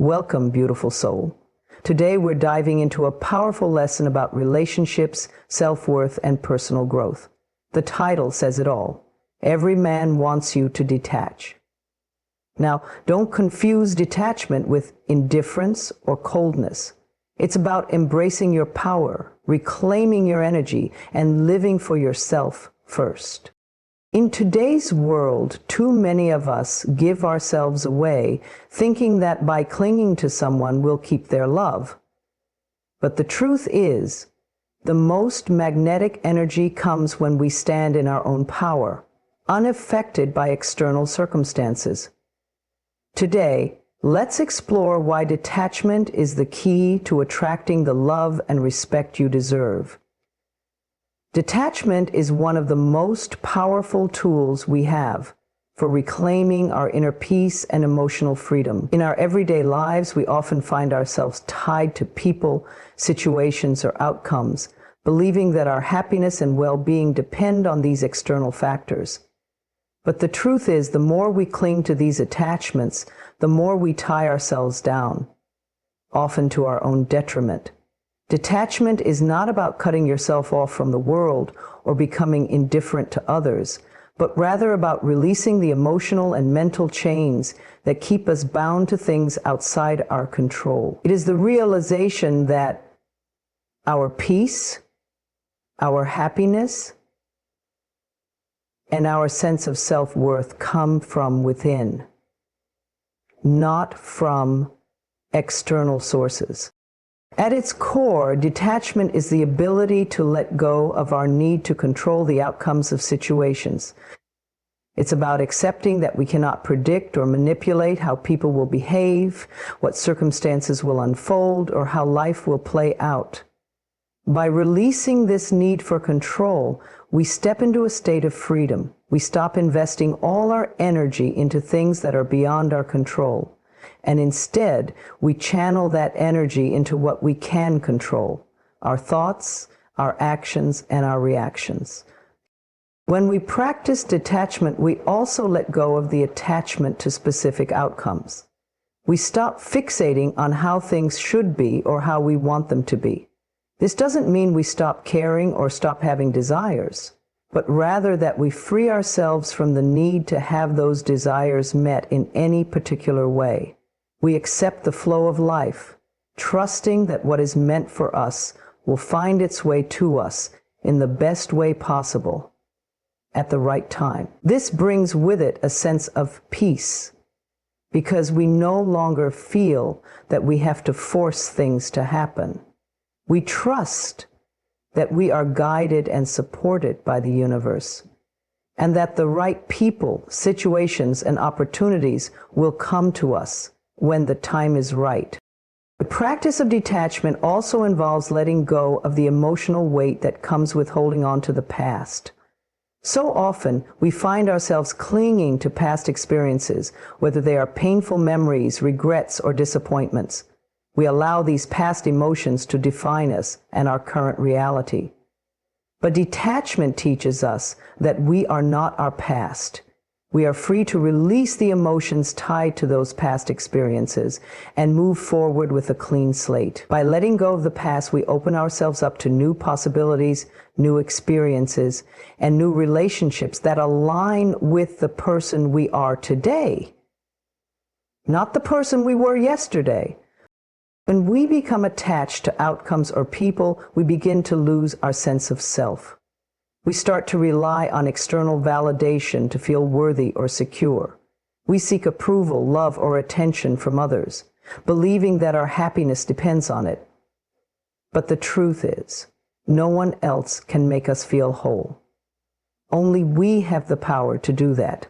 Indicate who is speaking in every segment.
Speaker 1: Welcome, beautiful soul. Today we're diving into a powerful lesson about relationships, self-worth, and personal growth. The title says it all. Every man wants you to detach. Now, don't confuse detachment with indifference or coldness. It's about embracing your power, reclaiming your energy, and living for yourself first. In today's world, too many of us give ourselves away, thinking that by clinging to someone we'll keep their love. But the truth is, the most magnetic energy comes when we stand in our own power, unaffected by external circumstances. Today, let's explore why detachment is the key to attracting the love and respect you deserve. Detachment is one of the most powerful tools we have for reclaiming our inner peace and emotional freedom. In our everyday lives, we often find ourselves tied to people, situations, or outcomes, believing that our happiness and well-being depend on these external factors. But the truth is, the more we cling to these attachments, the more we tie ourselves down, often to our own detriment. Detachment is not about cutting yourself off from the world or becoming indifferent to others, but rather about releasing the emotional and mental chains that keep us bound to things outside our control. It is the realization that our peace, our happiness, and our sense of self-worth come from within, not from external sources. At its core, detachment is the ability to let go of our need to control the outcomes of situations. It's about accepting that we cannot predict or manipulate how people will behave, what circumstances will unfold, or how life will play out. By releasing this need for control, we step into a state of freedom. We stop investing all our energy into things that are beyond our control. And instead, we channel that energy into what we can control: our thoughts, our actions, and our reactions. When we practice detachment, we also let go of the attachment to specific outcomes. We stop fixating on how things should be or how we want them to be. This doesn't mean we stop caring or stop having desires, but rather that we free ourselves from the need to have those desires met in any particular way. We accept the flow of life, trusting that what is meant for us will find its way to us in the best way possible, at the right time. This brings with it a sense of peace, because we no longer feel that we have to force things to happen. We trust that we are guided and supported by the universe, and that the right people, situations, and opportunities will come to us when the time is right. The practice of detachment also involves letting go of the emotional weight that comes with holding on to the past. So often, we find ourselves clinging to past experiences, whether they are painful memories, regrets, or disappointments. We allow these past emotions to define us and our current reality. But detachment teaches us that we are not our past. We are free to release the emotions tied to those past experiences and move forward with a clean slate. By letting go of the past, we open ourselves up to new possibilities, new experiences, and new relationships that align with the person we are today, not the person we were yesterday. When we become attached to outcomes or people, we begin to lose our sense of self. We start to rely on external validation to feel worthy or secure. We seek approval, love, or attention from others, believing that our happiness depends on it. But the truth is, no one else can make us feel whole. Only we have the power to do that.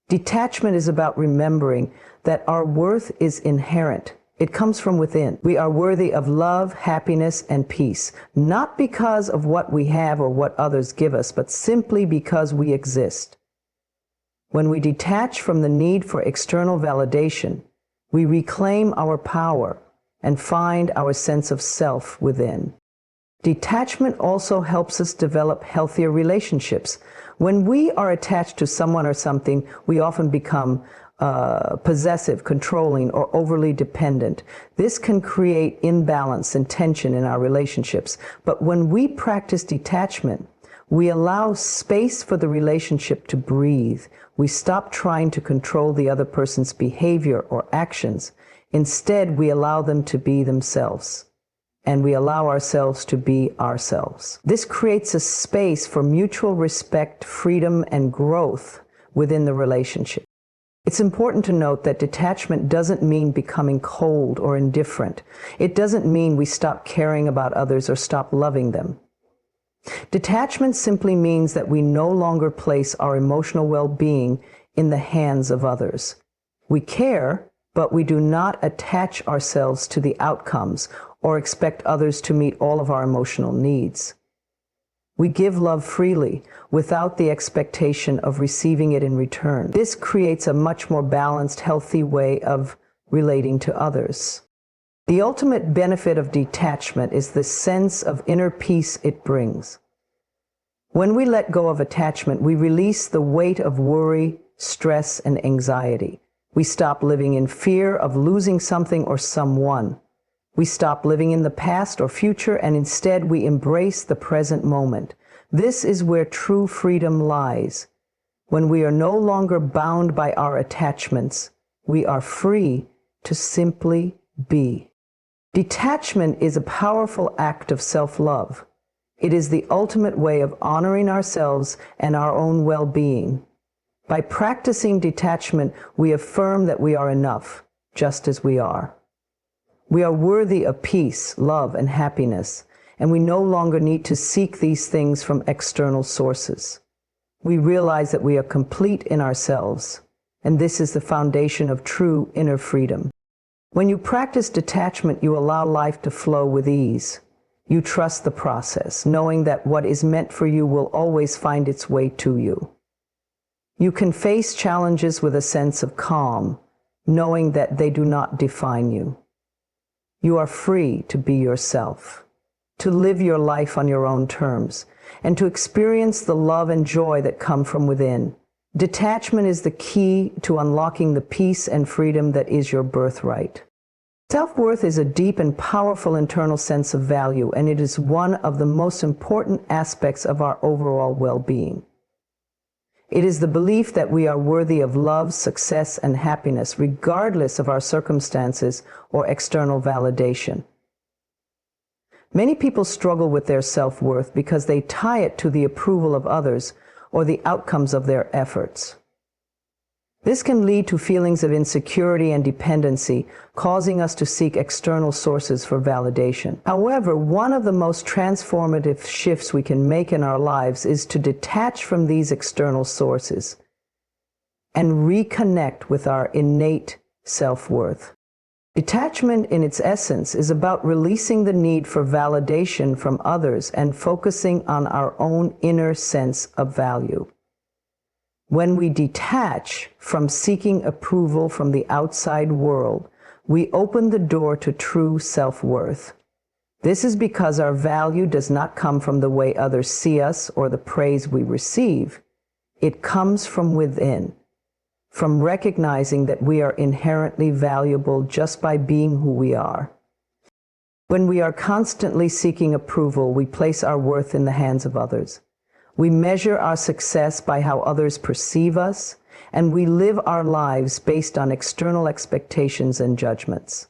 Speaker 1: Detachment is about remembering that our worth is inherent. It comes from within. We are worthy of love, happiness, and peace, not because of what we have or what others give us, but simply because we exist. When we detach from the need for external validation, we reclaim our power and find our sense of self within. Detachment also helps us develop healthier relationships. When we are attached to someone or something, we often become possessive, controlling, or overly dependent. This can create imbalance and tension in our relationships. But when we practice detachment, we allow space for the relationship to breathe. We stop trying to control the other person's behavior or actions. Instead, we allow them to be themselves, and we allow ourselves to be ourselves. This creates a space for mutual respect, freedom, and growth within the relationship. It's important to note that detachment doesn't mean becoming cold or indifferent. It doesn't mean we stop caring about others or stop loving them. Detachment simply means that we no longer place our emotional well-being in the hands of others. We care, but we do not attach ourselves to the outcomes or expect others to meet all of our emotional needs. We give love freely without the expectation of receiving it in return. This creates a much more balanced, healthy way of relating to others. The ultimate benefit of detachment is the sense of inner peace it brings. When we let go of attachment, we release the weight of worry, stress, and anxiety. We stop living in fear of losing something or someone. We stop living in the past or future, and instead we embrace the present moment. This is where true freedom lies. When we are no longer bound by our attachments, we are free to simply be. Detachment is a powerful act of self-love. It is the ultimate way of honoring ourselves and our own well-being. By practicing detachment, we affirm that we are enough, just as we are. We are worthy of peace, love, and happiness, and we no longer need to seek these things from external sources. We realize that we are complete in ourselves, and this is the foundation of true inner freedom. When you practice detachment, you allow life to flow with ease. You trust the process, knowing that what is meant for you will always find its way to you. You can face challenges with a sense of calm, knowing that they do not define you. You are free to be yourself, to live your life on your own terms, and to experience the love and joy that come from within. Detachment is the key to unlocking the peace and freedom that is your birthright. Self-worth is a deep and powerful internal sense of value, and it is one of the most important aspects of our overall well-being. It is the belief that we are worthy of love, success, and happiness, regardless of our circumstances or external validation. Many people struggle with their self-worth because they tie it to the approval of others or the outcomes of their efforts. This can lead to feelings of insecurity and dependency, causing us to seek external sources for validation. However, one of the most transformative shifts we can make in our lives is to detach from these external sources and reconnect with our innate self-worth. Detachment, in its essence, is about releasing the need for validation from others and focusing on our own inner sense of value. When we detach from seeking approval from the outside world, we open the door to true self-worth. This is because our value does not come from the way others see us or the praise we receive. It comes from within, from recognizing that we are inherently valuable just by being who we are. When we are constantly seeking approval, we place our worth in the hands of others. We measure our success by how others perceive us, and we live our lives based on external expectations and judgments.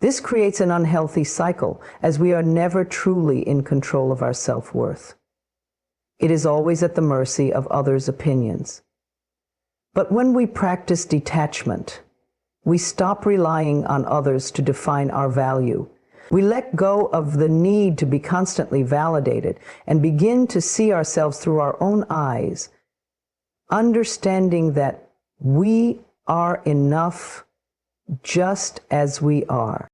Speaker 1: This creates an unhealthy cycle, as we are never truly in control of our self-worth. It is always at the mercy of others' opinions. But when we practice detachment, we stop relying on others to define our value. We let go of the need to be constantly validated and begin to see ourselves through our own eyes, understanding that we are enough just as we are.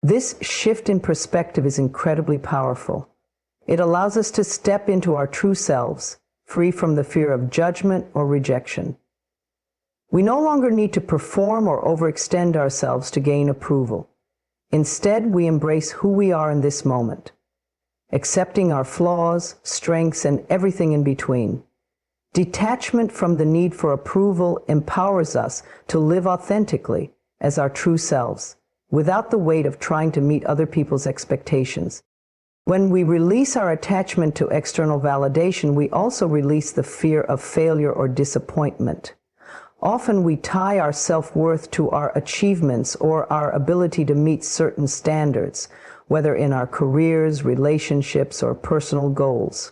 Speaker 1: This shift in perspective is incredibly powerful. It allows us to step into our true selves, free from the fear of judgment or rejection. We no longer need to perform or overextend ourselves to gain approval. Instead, we embrace who we are in this moment, accepting our flaws, strengths, and everything in between. Detachment from the need for approval empowers us to live authentically as our true selves, without the weight of trying to meet other people's expectations. When we release our attachment to external validation, we also release the fear of failure or disappointment. Often we tie our self-worth to our achievements or our ability to meet certain standards, whether in our careers, relationships, or personal goals.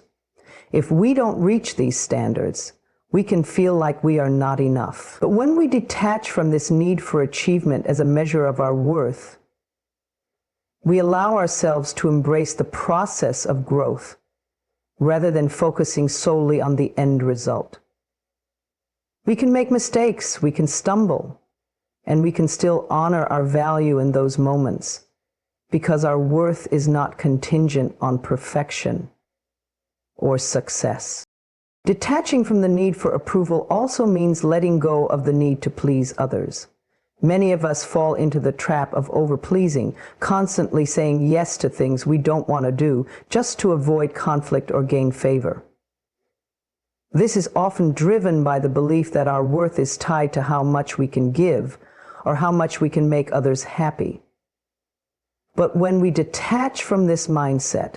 Speaker 1: If we don't reach these standards, we can feel like we are not enough. But when we detach from this need for achievement as a measure of our worth, we allow ourselves to embrace the process of growth rather than focusing solely on the end result. We can make mistakes, we can stumble, and we can still honor our value in those moments because our worth is not contingent on perfection or success. Detaching from the need for approval also means letting go of the need to please others. Many of us fall into the trap of over-pleasing, constantly saying yes to things we don't want to do just to avoid conflict or gain favor. This is often driven by the belief that our worth is tied to how much we can give or how much we can make others happy. But when we detach from this mindset,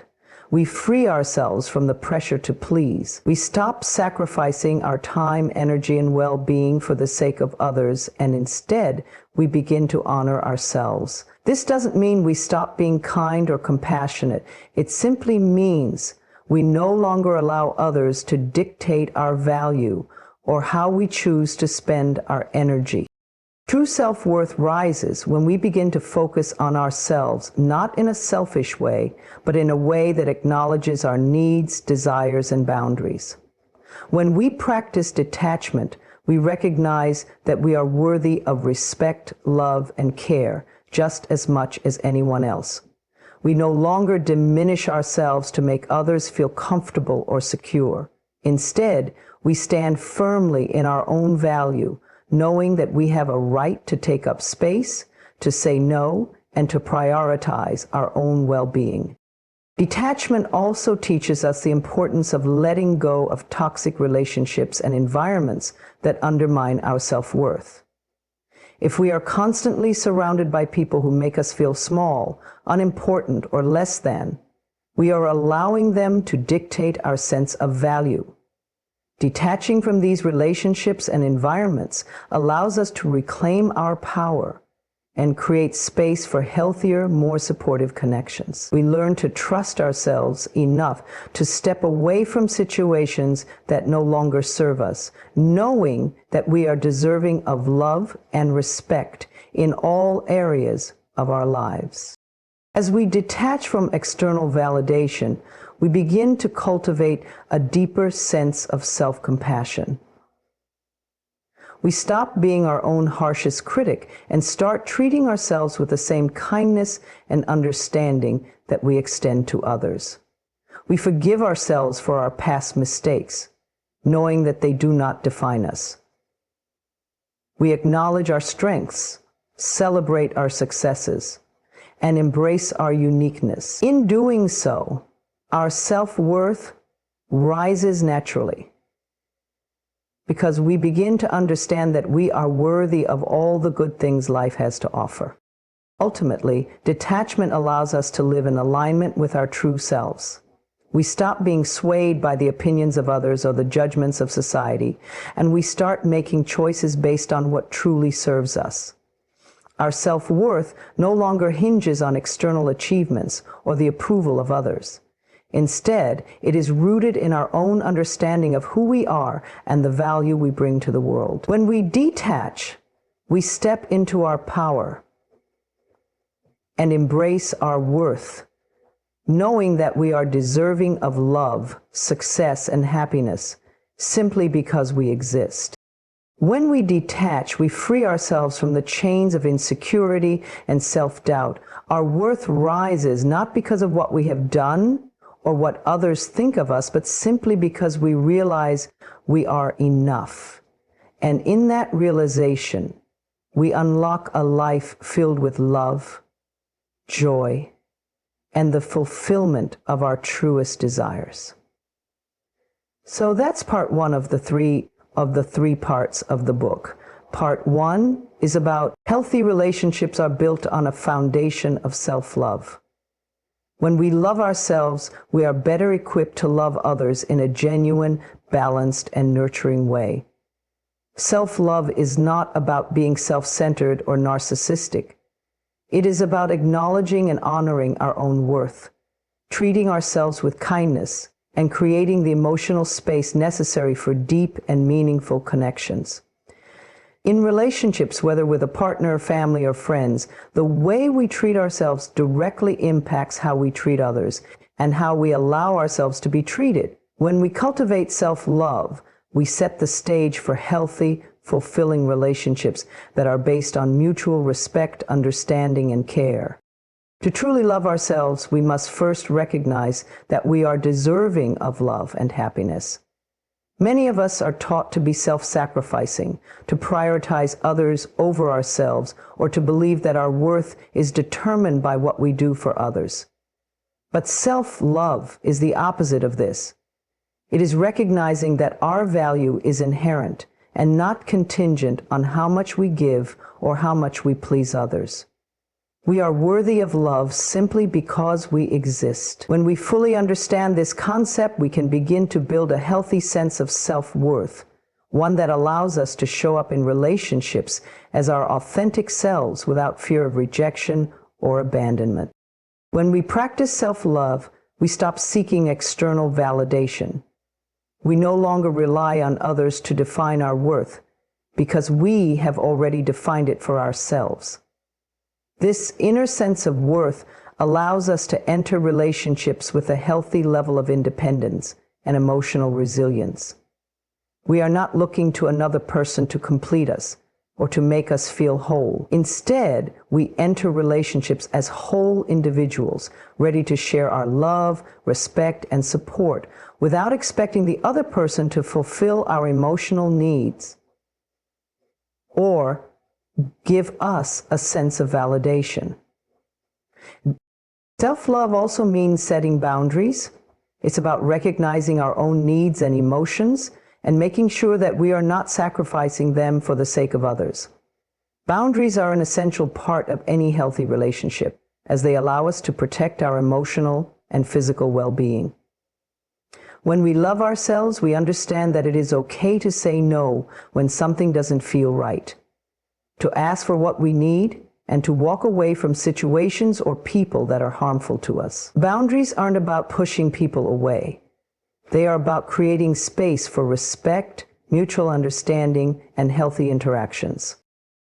Speaker 1: we free ourselves from the pressure to please. We stop sacrificing our time, energy, and well-being for the sake of others, and instead, we begin to honor ourselves. This doesn't mean we stop being kind or compassionate. It simply means we no longer allow others to dictate our value or how we choose to spend our energy. True self-worth rises when we begin to focus on ourselves, not in a selfish way, but in a way that acknowledges our needs, desires, and boundaries. When we practice detachment, we recognize that we are worthy of respect, love, and care just as much as anyone else. We no longer diminish ourselves to make others feel comfortable or secure. Instead, we stand firmly in our own value, knowing that we have a right to take up space, to say no, and to prioritize our own well-being. Detachment also teaches us the importance of letting go of toxic relationships and environments that undermine our self-worth. If we are constantly surrounded by people who make us feel small, unimportant, or less than, we are allowing them to dictate our sense of value. Detaching from these relationships and environments allows us to reclaim our power and create space for healthier, more supportive connections. We learn to trust ourselves enough to step away from situations that no longer serve us, knowing that we are deserving of love and respect in all areas of our lives. As we detach from external validation, we begin to cultivate a deeper sense of self-compassion. We stop being our own harshest critic and start treating ourselves with the same kindness and understanding that we extend to others. We forgive ourselves for our past mistakes, knowing that they do not define us. We acknowledge our strengths, celebrate our successes, and embrace our uniqueness. In doing so, our self-worth rises naturally because we begin to understand that we are worthy of all the good things life has to offer. Ultimately, detachment allows us to live in alignment with our true selves. We stop being swayed by the opinions of others or the judgments of society, and we start making choices based on what truly serves us. Our self-worth no longer hinges on external achievements or the approval of others. Instead, it is rooted in our own understanding of who we are and the value we bring to the world. When we detach, we step into our power and embrace our worth, knowing that we are deserving of love, success, and happiness simply because we exist. When we detach, we free ourselves from the chains of insecurity and self-doubt. Our worth rises not because of what we have done or what others think of us, but simply because we realize we are enough. And in that realization, we unlock a life filled with love, joy, and the fulfillment of our truest desires. So that's part one of the three parts of the book. Part one is about healthy relationships are built on a foundation of self-love. When we love ourselves, we are better equipped to love others in a genuine, balanced, and nurturing way. Self-love is not about being self-centered or narcissistic. It is about acknowledging and honoring our own worth, treating ourselves with kindness, and creating the emotional space necessary for deep and meaningful connections. In relationships, whether with a partner, family, or friends, the way we treat ourselves directly impacts how we treat others and how we allow ourselves to be treated. When we cultivate self-love, we set the stage for healthy, fulfilling relationships that are based on mutual respect, understanding, and care. To truly love ourselves, we must first recognize that we are deserving of love and happiness. Many of us are taught to be self-sacrificing, to prioritize others over ourselves, or to believe that our worth is determined by what we do for others. But self-love is the opposite of this. It is recognizing that our value is inherent and not contingent on how much we give or how much we please others. We are worthy of love simply because we exist. When we fully understand this concept, we can begin to build a healthy sense of self-worth, one that allows us to show up in relationships as our authentic selves without fear of rejection or abandonment. When we practice self-love, we stop seeking external validation. We no longer rely on others to define our worth, because we have already defined it for ourselves. This inner sense of worth allows us to enter relationships with a healthy level of independence and emotional resilience. We are not looking to another person to complete us or to make us feel whole. Instead, we enter relationships as whole individuals, ready to share our love, respect, and support without expecting the other person to fulfill our emotional needs or give us a sense of validation. Self-love also means setting boundaries. It's about recognizing our own needs and emotions and making sure that we are not sacrificing them for the sake of others. Boundaries are an essential part of any healthy relationship, as they allow us to protect our emotional and physical well-being. When we love ourselves, we understand that it is okay to say no when something doesn't feel right, to ask for what we need, and to walk away from situations or people that are harmful to us. Boundaries aren't about pushing people away. They are about creating space for respect, mutual understanding, and healthy interactions.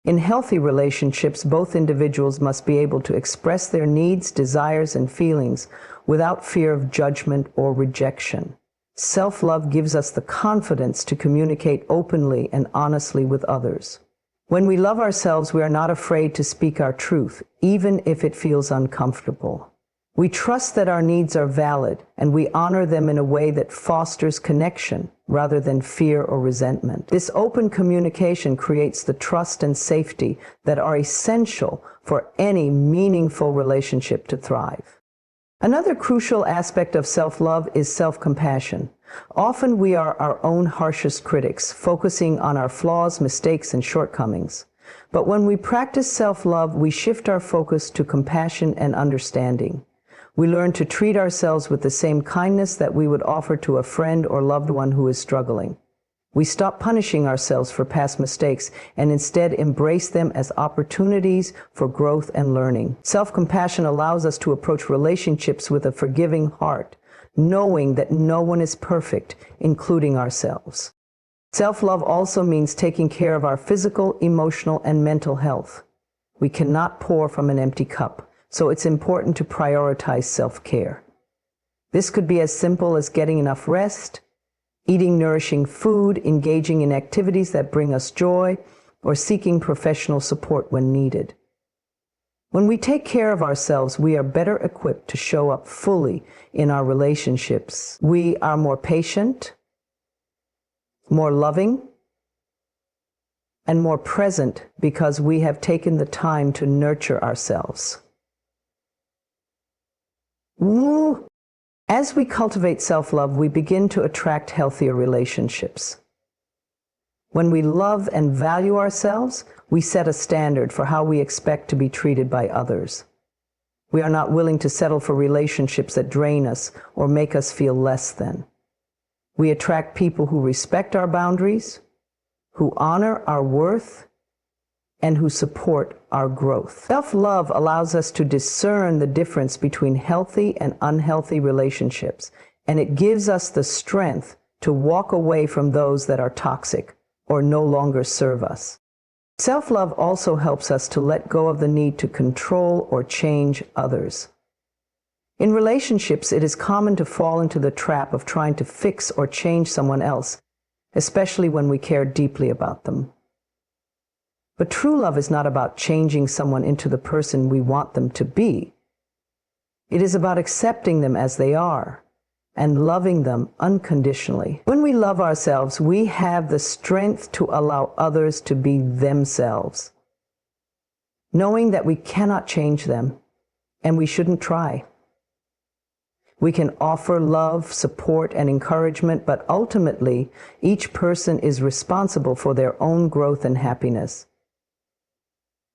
Speaker 1: In healthy relationships, both individuals must be able to express their needs, desires, and feelings without fear of judgment or rejection. Self-love gives us the confidence to communicate openly and honestly with others. When we love ourselves, we are not afraid to speak our truth, even if it feels uncomfortable. We trust that our needs are valid, and we honor them in a way that fosters connection rather than fear or resentment. This open communication creates the trust and safety that are essential for any meaningful relationship to thrive. Another crucial aspect of self-love is self-compassion. Often we are our own harshest critics, focusing on our flaws, mistakes, and shortcomings. But when we practice self-love, we shift our focus to compassion and understanding. We learn to treat ourselves with the same kindness that we would offer to a friend or loved one who is struggling. We stop punishing ourselves for past mistakes and instead embrace them as opportunities for growth and learning. Self-compassion allows us to approach relationships with a forgiving heart, knowing that no one is perfect, including ourselves. Self-love also means taking care of our physical, emotional, and mental health. We cannot pour from an empty cup, so it's important to prioritize self-care. This could be as simple as getting enough rest, eating nourishing food, engaging in activities that bring us joy, or seeking professional support when needed. When we take care of ourselves, we are better equipped to show up fully in our relationships. We are more patient, more loving, and more present because we have taken the time to nurture ourselves. Woo! As we cultivate self-love, we begin to attract healthier relationships. When we love and value ourselves, we set a standard for how we expect to be treated by others. We are not willing to settle for relationships that drain us or make us feel less than. We attract people who respect our boundaries, who honor our worth, and who support our growth. Self-love allows us to discern the difference between healthy and unhealthy relationships, and it gives us the strength to walk away from those that are toxic or no longer serve us. Self-love also helps us to let go of the need to control or change others. In relationships, it is common to fall into the trap of trying to fix or change someone else, especially when we care deeply about them. But true love is not about changing someone into the person we want them to be. It is about accepting them as they are and loving them unconditionally. When we love ourselves, we have the strength to allow others to be themselves, knowing that we cannot change them and we shouldn't try. We can offer love, support, and encouragement, but ultimately, each person is responsible for their own growth and happiness.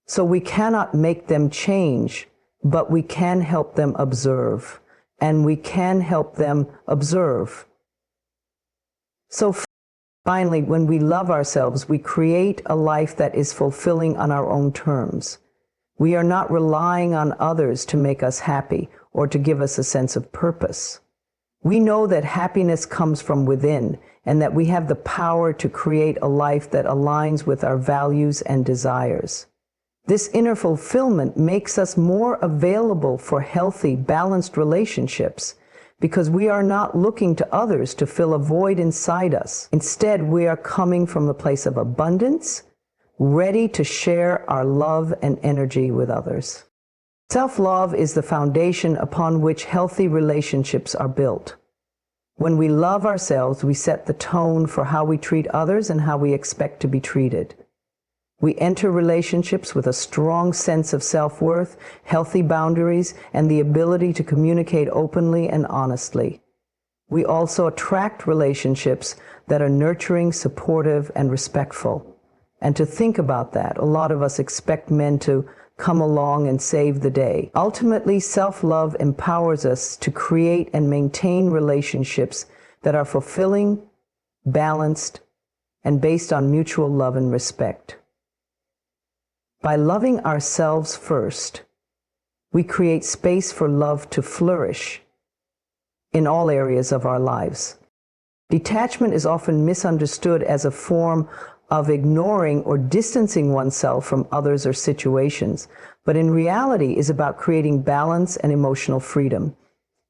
Speaker 1: So we cannot make them change, but we can help them observe, and we can help them observe. So finally, when we love ourselves, we create a life that is fulfilling on our own terms. We are not relying on others to make us happy or to give us a sense of purpose. We know that happiness comes from within and that we have the power to create a life that aligns with our values and desires. This inner fulfillment makes us more available for healthy, balanced relationships because we are not looking to others to fill a void inside us. Instead, we are coming from a place of abundance, ready to share our love and energy with others. Self-love is the foundation upon which healthy relationships are built. When we love ourselves, we set the tone for how we treat others and how we expect to be treated. We enter relationships with a strong sense of self-worth, healthy boundaries, and the ability to communicate openly and honestly. We also attract relationships that are nurturing, supportive, and respectful. And to think about that, a lot of us expect men to come along and save the day. Ultimately, self-love empowers us to create and maintain relationships that are fulfilling, balanced, and based on mutual love and respect. By loving ourselves first, we create space for love to flourish in all areas of our lives. Detachment is often misunderstood as a form of ignoring or distancing oneself from others or situations, but in reality is about creating balance and emotional freedom.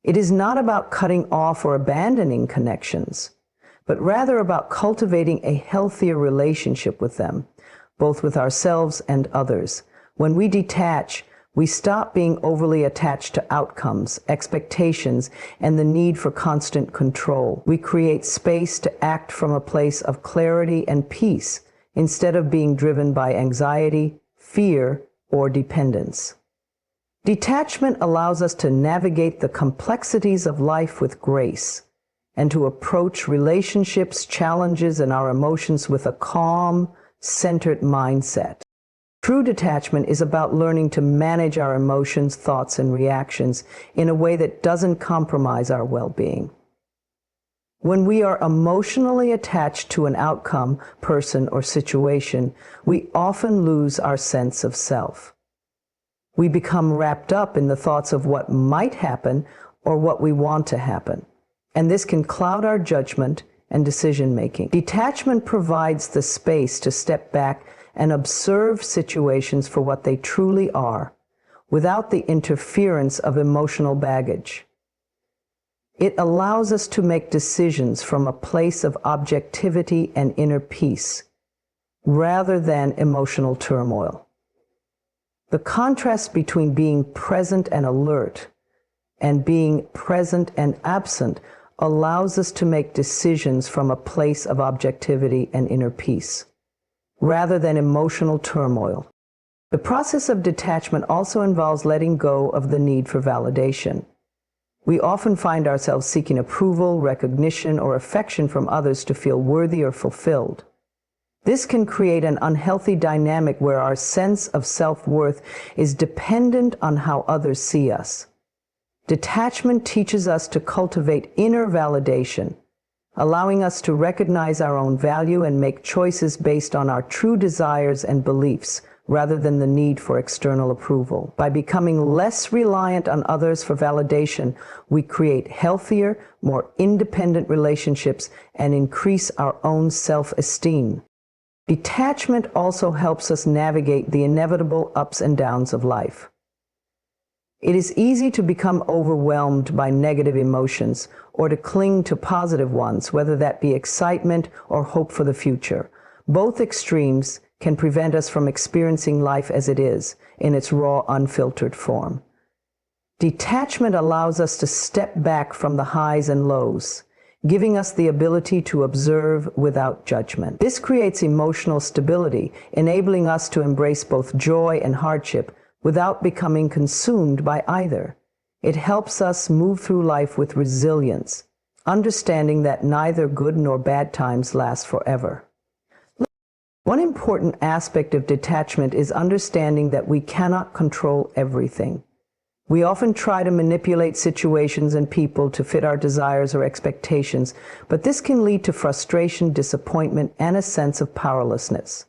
Speaker 1: It is not about cutting off or abandoning connections, but rather about cultivating a healthier relationship with them, both with ourselves and others. When we detach, we stop being overly attached to outcomes, expectations, and the need for constant control. We create space to act from a place of clarity and peace instead of being driven by anxiety, fear, or dependence. Detachment allows us to navigate the complexities of life with grace and to approach relationships, challenges, and our emotions with a calm, centered mindset. True detachment is about learning to manage our emotions, thoughts, and reactions in a way that doesn't compromise our well-being. When we are emotionally attached to an outcome, person, or situation, we often lose our sense of self. We become wrapped up in the thoughts of what might happen or what we want to happen, and this can cloud our judgment and decision-making. Detachment provides the space to step back and observe situations for what they truly are, without the interference of emotional baggage. It allows us to make decisions from a place of objectivity and inner peace, rather than emotional turmoil. The contrast between being present and alert and being present and absent allows us to make decisions from a place of objectivity and inner peace, rather than emotional turmoil. The process of detachment also involves letting go of the need for validation. We often find ourselves seeking approval, recognition, or affection from others to feel worthy or fulfilled. This can create an unhealthy dynamic where our sense of self-worth is dependent on how others see us. Detachment teaches us to cultivate inner validation, allowing us to recognize our own value and make choices based on our true desires and beliefs, rather than the need for external approval. By becoming less reliant on others for validation, we create healthier, more independent relationships and increase our own self-esteem. Detachment also helps us navigate the inevitable ups and downs of life. It is easy to become overwhelmed by negative emotions or to cling to positive ones, whether that be excitement or hope for the future. Both extremes can prevent us from experiencing life as it is, in its raw, unfiltered form. Detachment allows us to step back from the highs and lows, giving us the ability to observe without judgment. This creates emotional stability, enabling us to embrace both joy and hardship without becoming consumed by either. It helps us move through life with resilience, understanding that neither good nor bad times last forever. One important aspect of detachment is understanding that we cannot control everything. We often try to manipulate situations and people to fit our desires or expectations, but this can lead to frustration, disappointment, and a sense of powerlessness.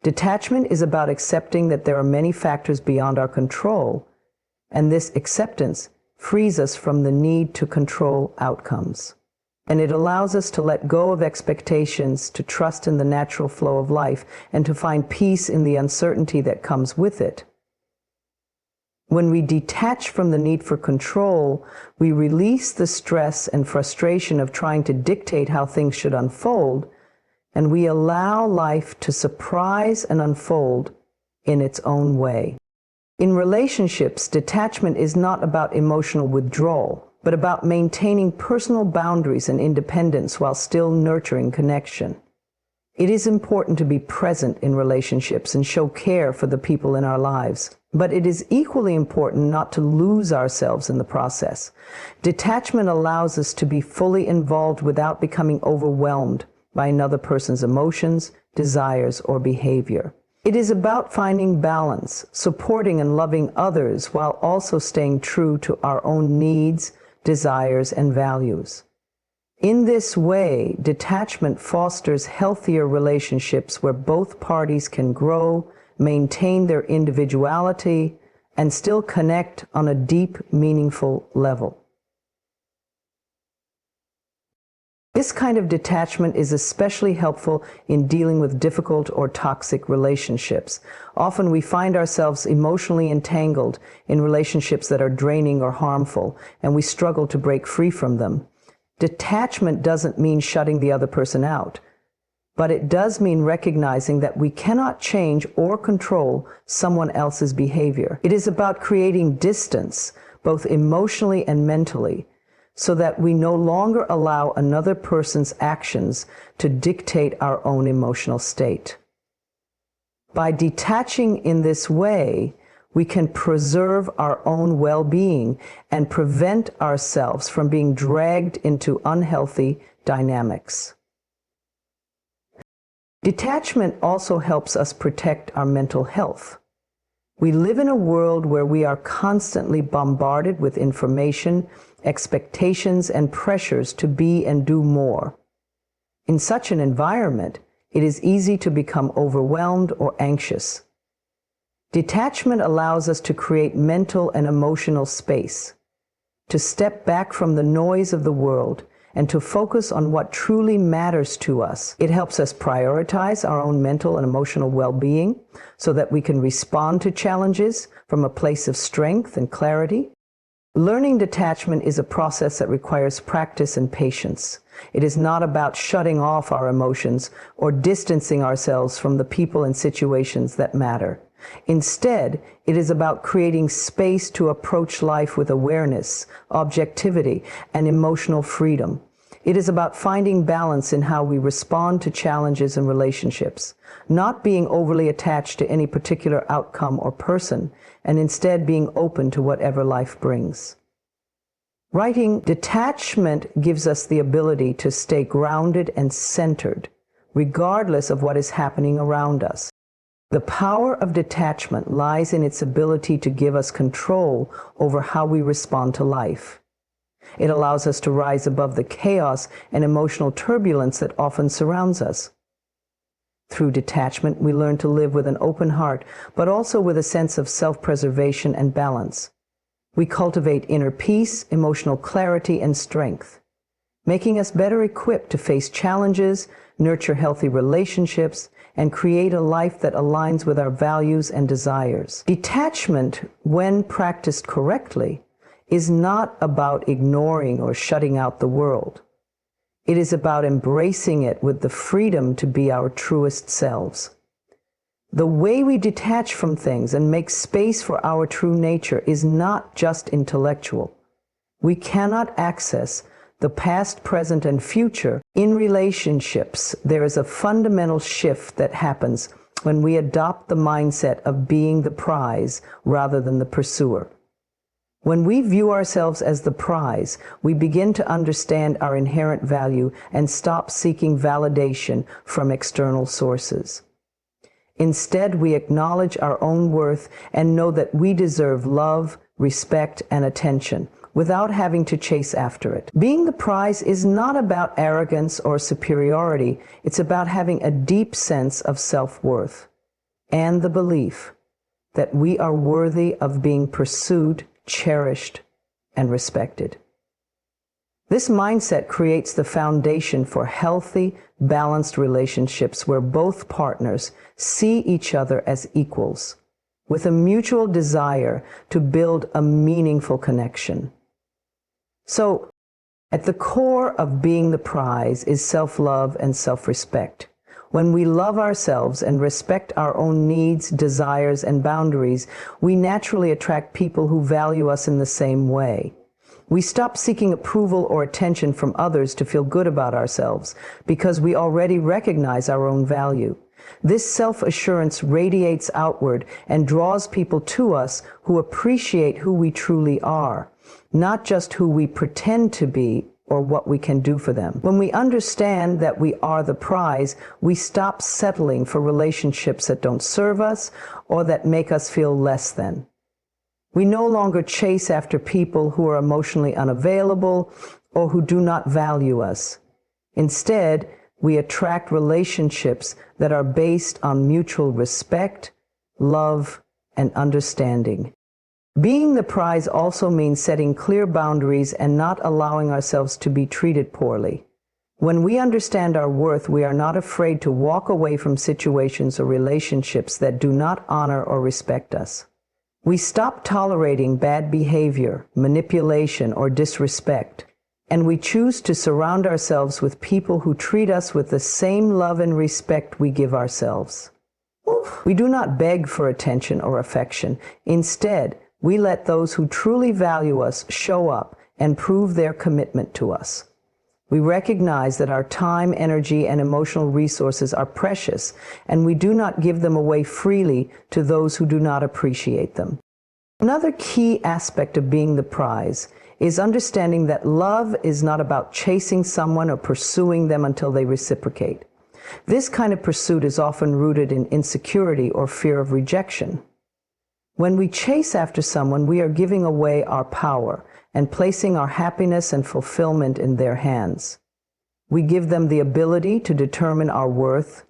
Speaker 1: Detachment is about accepting that there are many factors beyond our control, and this acceptance frees us from the need to control outcomes. And it allows us to let go of expectations, to trust in the natural flow of life, and to find peace in the uncertainty that comes with it. When we detach from the need for control, we release the stress and frustration of trying to dictate how things should unfold, and we allow life to surprise and unfold in its own way. In relationships, detachment is not about emotional withdrawal, but about maintaining personal boundaries and independence while still nurturing connection. It is important to be present in relationships and show care for the people in our lives, but it is equally important not to lose ourselves in the process. Detachment allows us to be fully involved without becoming overwhelmed by another person's emotions, desires, or behavior. It is about finding balance, supporting and loving others while also staying true to our own needs, desires, and values. In this way, detachment fosters healthier relationships where both parties can grow, maintain their individuality, and still connect on a deep, meaningful level. This kind of detachment is especially helpful in dealing with difficult or toxic relationships. Often we find ourselves emotionally entangled in relationships that are draining or harmful, and we struggle to break free from them. Detachment doesn't mean shutting the other person out, but it does mean recognizing that we cannot change or control someone else's behavior. It is about creating distance, both emotionally and mentally, so that we no longer allow another person's actions to dictate our own emotional state. By detaching in this way, we can preserve our own well-being and prevent ourselves from being dragged into unhealthy dynamics. Detachment also helps us protect our mental health. We live in a world where we are constantly bombarded with information, expectations, and pressures to be and do more. In such an environment, it is easy to become overwhelmed or anxious. Detachment allows us to create mental and emotional space, to step back from the noise of the world, and to focus on what truly matters to us. It helps us prioritize our own mental and emotional well-being so that we can respond to challenges from a place of strength and clarity. Learning detachment is a process that requires practice and patience. It is not about shutting off our emotions or distancing ourselves from the people and situations that matter. Instead, it is about creating space to approach life with awareness, objectivity, and emotional freedom. It is about finding balance in how we respond to challenges and relationships, not being overly attached to any particular outcome or person, and instead being open to whatever life brings. Writing detachment gives us the ability to stay grounded and centered, regardless of what is happening around us. The power of detachment lies in its ability to give us control over how we respond to life. It allows us to rise above the chaos and emotional turbulence that often surrounds us. Through detachment, we learn to live with an open heart, but also with a sense of self-preservation and balance. We cultivate inner peace, emotional clarity, and strength, making us better equipped to face challenges, nurture healthy relationships, and create a life that aligns with our values and desires. Detachment, when practiced correctly, is not about ignoring or shutting out the world. It is about embracing it with the freedom to be our truest selves. The way we detach from things and make space for our true nature is not just intellectual. We cannot access the past, present, and future. In relationships, there is a fundamental shift that happens when we adopt the mindset of being the prize rather than the pursuer. When we view ourselves as the prize, we begin to understand our inherent value and stop seeking validation from external sources. Instead, we acknowledge our own worth and know that we deserve love, respect, and attention without having to chase after it. Being the prize is not about arrogance or superiority. It's about having a deep sense of self-worth and the belief that we are worthy of being pursued, cherished, and respected. This mindset creates the foundation for healthy, balanced relationships where both partners see each other as equals, with a mutual desire to build a meaningful connection. So, at the core of being the prize is self-love and self-respect. When we love ourselves and respect our own needs, desires, and boundaries, we naturally attract people who value us in the same way. We stop seeking approval or attention from others to feel good about ourselves because we already recognize our own value. This self-assurance radiates outward and draws people to us who appreciate who we truly are, not just who we pretend to be or what we can do for them. When we understand that we are the prize, we stop settling for relationships that don't serve us or that make us feel less than. We no longer chase after people who are emotionally unavailable or who do not value us. Instead, we attract relationships that are based on mutual respect, love, and understanding. Being the prize also means setting clear boundaries and not allowing ourselves to be treated poorly. When we understand our worth, we are not afraid to walk away from situations or relationships that do not honor or respect us. We stop tolerating bad behavior, manipulation, or disrespect, and we choose to surround ourselves with people who treat us with the same love and respect we give ourselves. We do not beg for attention or affection. Instead, we let those who truly value us show up and prove their commitment to us. We recognize that our time, energy, and emotional resources are precious, and we do not give them away freely to those who do not appreciate them. Another key aspect of being the prize is understanding that love is not about chasing someone or pursuing them until they reciprocate. This kind of pursuit is often rooted in insecurity or fear of rejection. When we chase after someone, we are giving away our power and placing our happiness and fulfillment in their hands. We give them the ability to determine our worth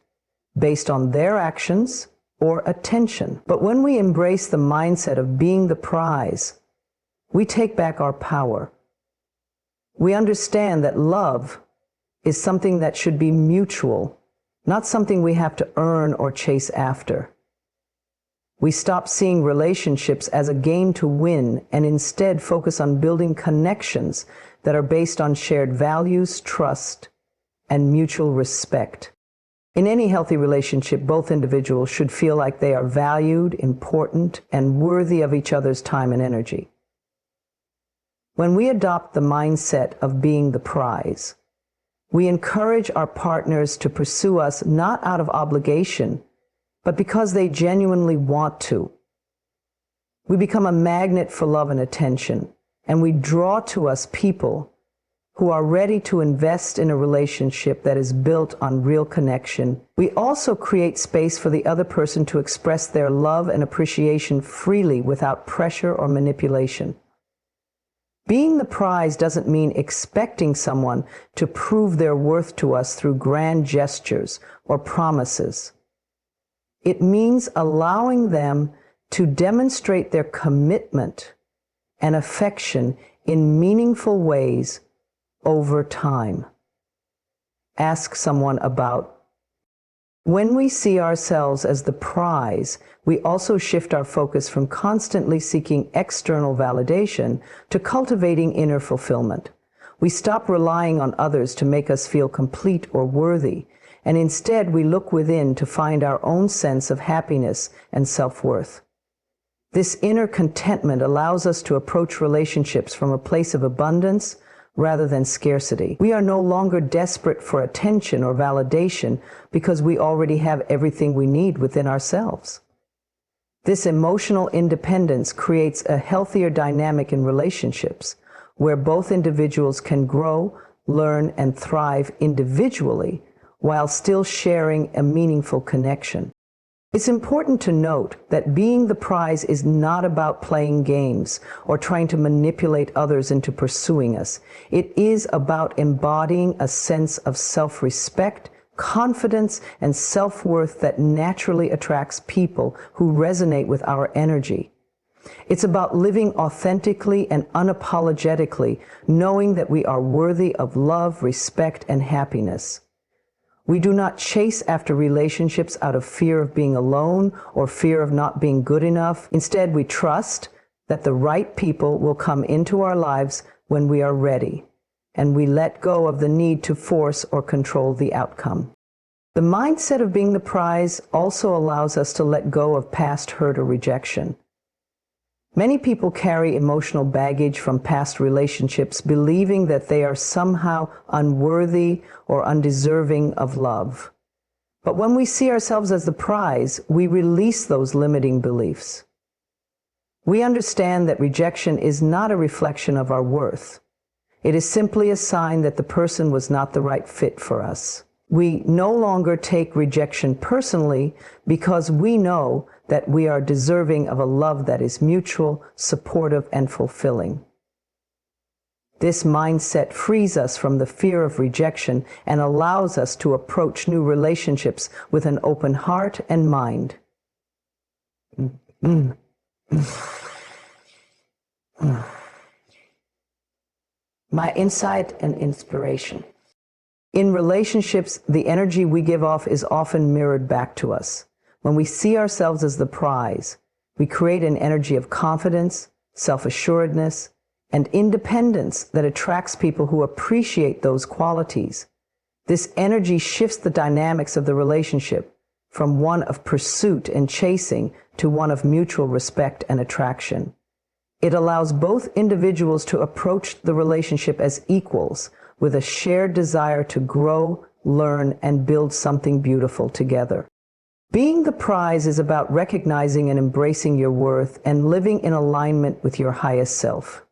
Speaker 1: based on their actions or attention. But when we embrace the mindset of being the prize, we take back our power. We understand that love is something that should be mutual, not something we have to earn or chase after. We stop seeing relationships as a game to win and instead focus on building connections that are based on shared values, trust, and mutual respect. In any healthy relationship, both individuals should feel like they are valued, important, and worthy of each other's time and energy. When we adopt the mindset of being the prize, we encourage our partners to pursue us not out of obligation, but because they genuinely want to. We become a magnet for love and attention, and we draw to us people who are ready to invest in a relationship that is built on real connection. We also create space for the other person to express their love and appreciation freely without pressure or manipulation. Being the prize doesn't mean expecting someone to prove their worth to us through grand gestures or promises. It means allowing them to demonstrate their commitment and affection in meaningful ways over time. Ask someone about. When we see ourselves as the prize, we also shift our focus from constantly seeking external validation to cultivating inner fulfillment. We stop relying on others to make us feel complete or worthy, and instead we look within to find our own sense of happiness and self-worth. This inner contentment allows us to approach relationships from a place of abundance rather than scarcity. We are no longer desperate for attention or validation because we already have everything we need within ourselves. This emotional independence creates a healthier dynamic in relationships where both individuals can grow, learn, and thrive individually while still sharing a meaningful connection. It's important to note that being the prize is not about playing games or trying to manipulate others into pursuing us. It is about embodying a sense of self-respect, confidence, and self-worth that naturally attracts people who resonate with our energy. It's about living authentically and unapologetically, knowing that we are worthy of love, respect, and happiness. We do not chase after relationships out of fear of being alone or fear of not being good enough. Instead, we trust that the right people will come into our lives when we are ready, and we let go of the need to force or control the outcome. The mindset of being the prize also allows us to let go of past hurt or rejection. Many people carry emotional baggage from past relationships, believing that they are somehow unworthy or undeserving of love. But when we see ourselves as the prize, we release those limiting beliefs. We understand that rejection is not a reflection of our worth. It is simply a sign that the person was not the right fit for us. We no longer take rejection personally because we know that we are deserving of a love that is mutual, supportive, and fulfilling. This mindset frees us from the fear of rejection and allows us to approach new relationships with an open heart and mind. My insight and inspiration. In relationships, the energy we give off is often mirrored back to us. When we see ourselves as the prize, we create an energy of confidence, self-assuredness, and independence that attracts people who appreciate those qualities. This energy shifts the dynamics of the relationship from one of pursuit and chasing to one of mutual respect and attraction. It allows both individuals to approach the relationship as equals, with a shared desire to grow, learn, and build something beautiful together. Being the prize is about recognizing and embracing your worth and living in alignment with your highest self.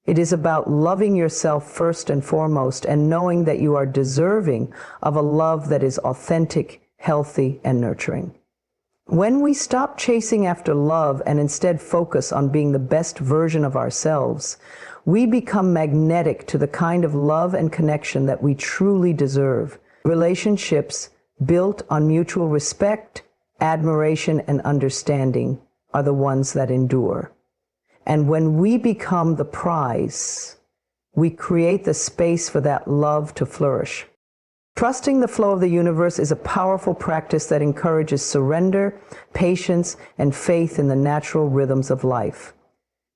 Speaker 1: It is about loving yourself first and foremost and knowing that you are deserving of a love that is authentic, healthy, and nurturing. When we stop chasing after love and instead focus on being the best version of ourselves, we become magnetic to the kind of love and connection that we truly deserve. Relationships built on mutual respect, admiration, and understanding are the ones that endure. And when we become the prize, we create the space for that love to flourish. Trusting the flow of the universe is a powerful practice that encourages surrender, patience, and faith in the natural rhythms of life.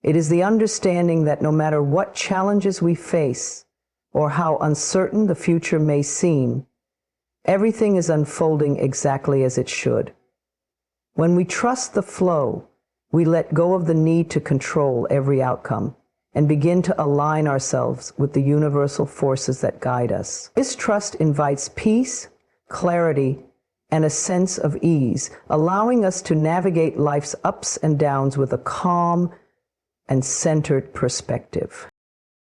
Speaker 1: It is the understanding that no matter what challenges we face or how uncertain the future may seem, everything is unfolding exactly as it should. When we trust the flow, we let go of the need to control every outcome and begin to align ourselves with the universal forces that guide us. This trust invites peace, clarity, and a sense of ease, allowing us to navigate life's ups and downs with a calm, and centered perspective.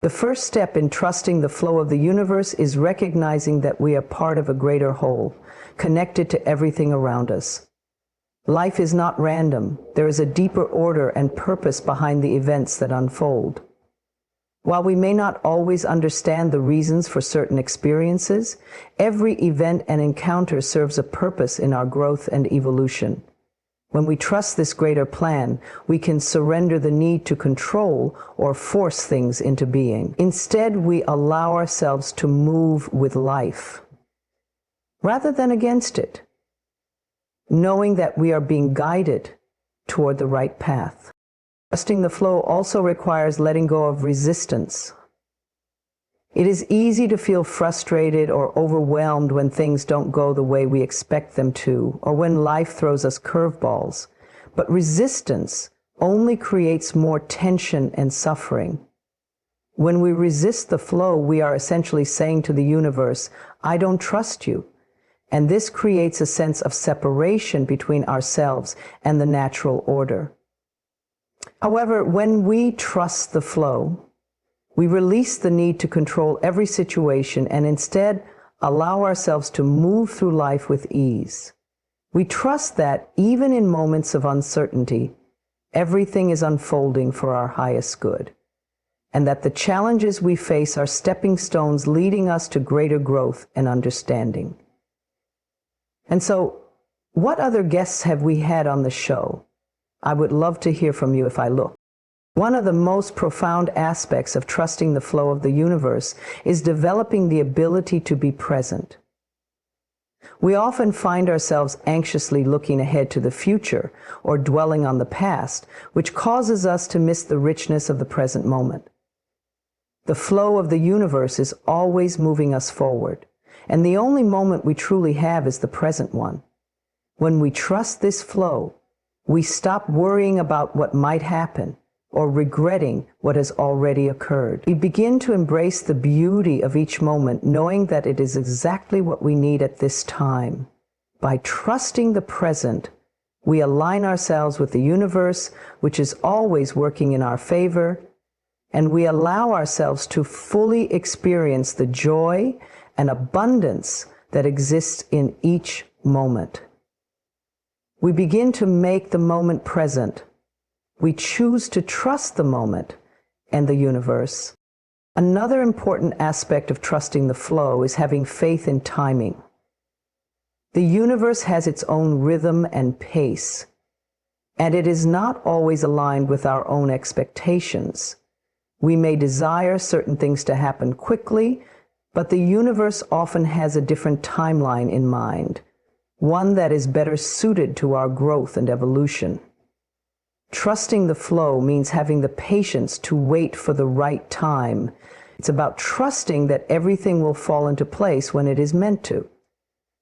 Speaker 1: The first step in trusting the flow of the universe is recognizing that we are part of a greater whole, connected to everything around us. Life is not random. There is a deeper order and purpose behind the events that unfold. While we may not always understand the reasons for certain experiences, every event and encounter serves a purpose in our growth and evolution. When we trust this greater plan, we can surrender the need to control or force things into being. Instead, we allow ourselves to move with life, rather than against it, knowing that we are being guided toward the right path. Trusting the flow also requires letting go of resistance. It is easy to feel frustrated or overwhelmed when things don't go the way we expect them to, or when life throws us curveballs. But resistance only creates more tension and suffering. When we resist the flow, we are essentially saying to the universe, "I don't trust you." And this creates a sense of separation between ourselves and the natural order. However, when we trust the flow, we release the need to control every situation and instead allow ourselves to move through life with ease. We trust that even in moments of uncertainty, everything is unfolding for our highest good, and that the challenges we face are stepping stones leading us to greater growth and understanding. And so, what other guests have we had on the show? I would love to hear from you if I look. One of the most profound aspects of trusting the flow of the universe is developing the ability to be present. We often find ourselves anxiously looking ahead to the future or dwelling on the past, which causes us to miss the richness of the present moment. The flow of the universe is always moving us forward, and the only moment we truly have is the present one. When we trust this flow, we stop worrying about what might happen or regretting what has already occurred. We begin to embrace the beauty of each moment, knowing that it is exactly what we need at this time. By trusting the present, we align ourselves with the universe, which is always working in our favor, and we allow ourselves to fully experience the joy and abundance that exists in each moment. We begin to make the moment present. We choose to trust the moment and the universe. Another important aspect of trusting the flow is having faith in timing. The universe has its own rhythm and pace, and it is not always aligned with our own expectations. We may desire certain things to happen quickly, but the universe often has a different timeline in mind, one that is better suited to our growth and evolution. Trusting the flow means having the patience to wait for the right time. It's about trusting that everything will fall into place when it is meant to.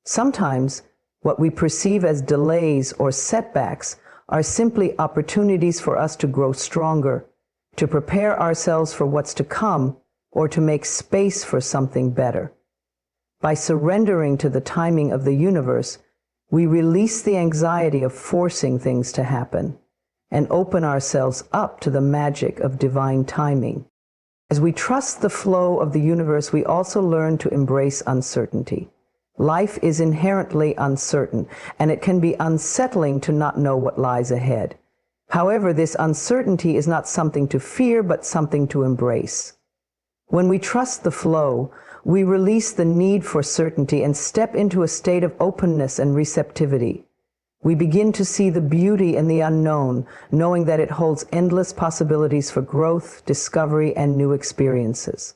Speaker 1: Sometimes, what we perceive as delays or setbacks are simply opportunities for us to grow stronger, to prepare ourselves for what's to come, or to make space for something better. By surrendering to the timing of the universe, we release the anxiety of forcing things to happen and open ourselves up to the magic of divine timing. As we trust the flow of the universe, we also learn to embrace uncertainty. Life is inherently uncertain, and it can be unsettling to not know what lies ahead. However, this uncertainty is not something to fear, but something to embrace. When we trust the flow, we release the need for certainty and step into a state of openness and receptivity. We begin to see the beauty in the unknown, knowing that it holds endless possibilities for growth, discovery, and new experiences.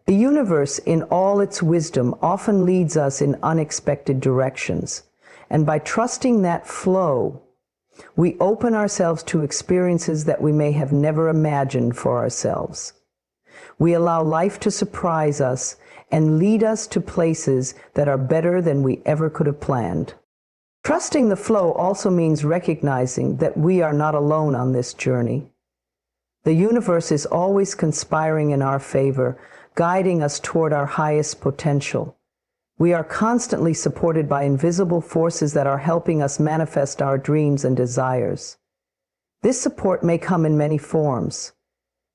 Speaker 1: The universe, in all its wisdom, often leads us in unexpected directions, and by trusting that flow, we open ourselves to experiences that we may have never imagined for ourselves. We allow life to surprise us and lead us to places that are better than we ever could have planned. Trusting the flow also means recognizing that we are not alone on this journey. The universe is always conspiring in our favor, guiding us toward our highest potential. We are constantly supported by invisible forces that are helping us manifest our dreams and desires. This support may come in many forms: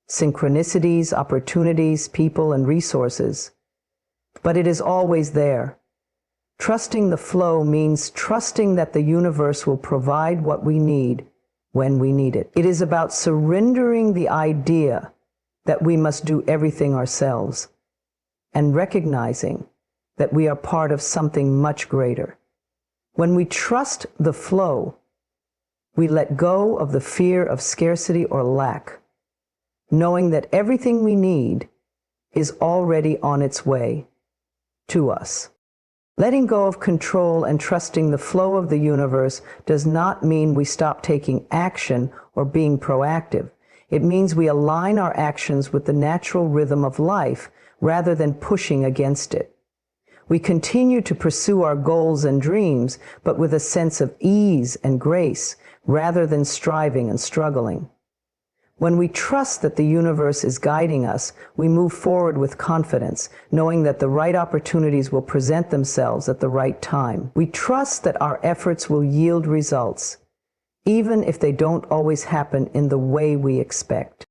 Speaker 1: synchronicities, opportunities, people, and resources. But it is always there. Trusting the flow means trusting that the universe will provide what we need when we need it. It is about surrendering the idea that we must do everything ourselves and recognizing that we are part of something much greater. When we trust the flow, we let go of the fear of scarcity or lack, knowing that everything we need is already on its way to us. Letting go of control and trusting the flow of the universe does not mean we stop taking action or being proactive. It means we align our actions with the natural rhythm of life rather than pushing against it. We continue to pursue our goals and dreams, but with a sense of ease and grace rather than striving and struggling. When we trust that the universe is guiding us, we move forward with confidence, knowing that the right opportunities will present themselves at the right time. We trust that our efforts will yield results, even if they don't always happen in the way we expect.